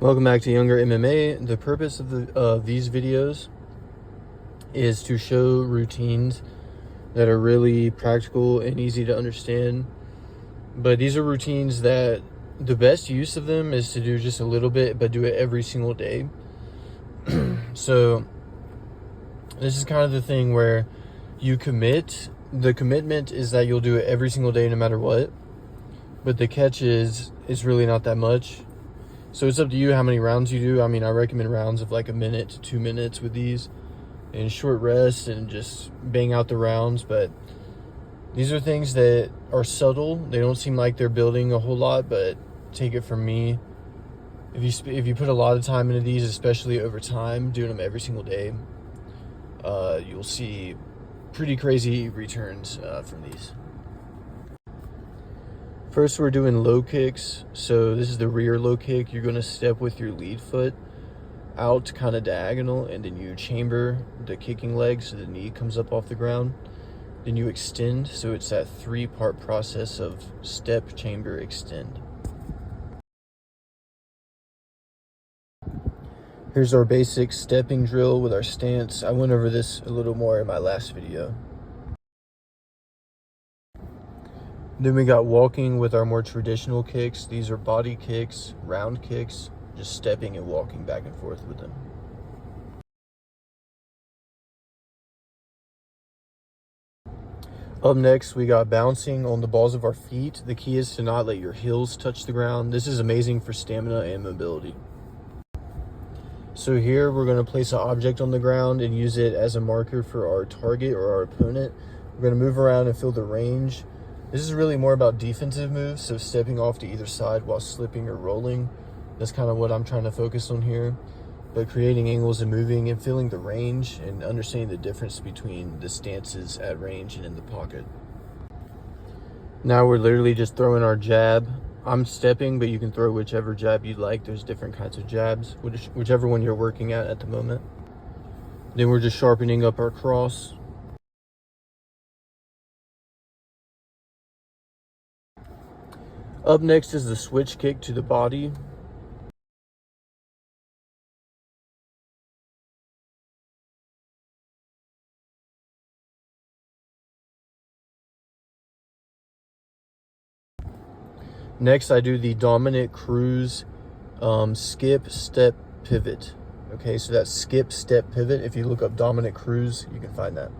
Welcome back to Younger MMA. The purpose of these videos is to show routines that are really practical and easy to understand. But these are routines that the best use of them is to do just a little bit, but do it every single day. So this is kind of the thing where you commit. The commitment is that you'll do it every single day no matter what. But the catch is it's really not that much. So it's up to you how many rounds you do. I mean, I recommend rounds of like a minute to 2 minutes with these, and short rest and just bang out the rounds. But these are things that are subtle. They don't seem like they're building a whole lot, but take it from me. If you put a lot of time into these, especially over time, doing them every single day, you'll see pretty crazy returns from these. First, we're doing low kicks. So this is the rear low kick. You're going to step with your lead foot out kind of diagonal, and then you chamber the kicking leg so the knee comes up off the ground. Then you extend, so it's that 3-part process of step, chamber, extend. Here's our basic stepping drill with our stance. I went over this a little more in my last video. Then we got walking with our more traditional kicks. These are body kicks, round kicks, just stepping and walking back and forth with them. Up next, we got bouncing on the balls of our feet. The key is to not let your heels touch the ground. This is amazing for stamina and mobility. So here we're going to place an object on the ground and use it as a marker for our target or our opponent. We're going to move around and feel the range. This is really more about defensive moves, so stepping off to either side while slipping or rolling. That's kind of what I'm trying to focus on here. But creating angles and moving and feeling the range and understanding the difference between the stances at range and in the pocket. Now we're literally just throwing our jab. I'm stepping, but you can throw whichever jab you'd like. There's different kinds of jabs, whichever one you're working at the moment. Then we're just sharpening up our cross. Up next is the switch kick to the body. Next, I do the dominant cruise skip, step, pivot. Okay, so that's skip, step, pivot. If you look up dominant cruise, you can find that.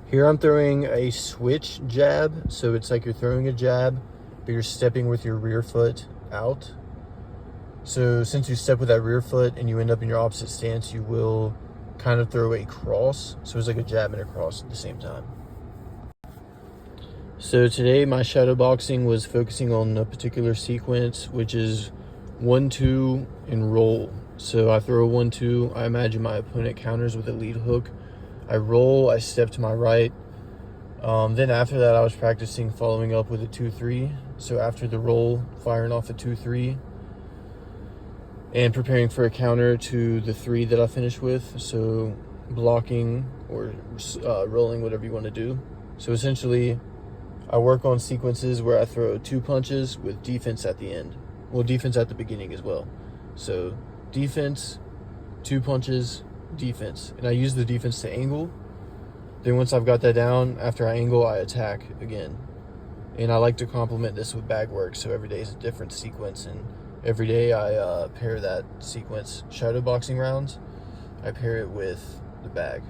Here I'm throwing a switch jab. So it's like you're throwing a jab, but you're stepping with your rear foot out. So since you step with that rear foot and you end up in your opposite stance, you will kind of throw a cross. So it's like a jab and a cross at the same time. So today my shadow boxing was focusing on a particular sequence, which is 1-2 and roll. So I throw a 1-2. I imagine my opponent counters with a lead hook. I roll, I step to my right. Then after that, I was practicing following up with a 2-3. So after the roll, firing off a 2-3 and preparing for a counter to the 3 that I finished with. So blocking or rolling, whatever you want to do. So essentially, I work on sequences where I throw 2 punches with defense at the end. Well, defense at the beginning as well. So defense, 2 punches, defense. And I use the defense to angle. Then once I've got that down, after I angle, I attack again. And I like to complement this with bag work. So every day is a different sequence. And every day I pair that sequence. Shadow boxing rounds, I pair it with the bag.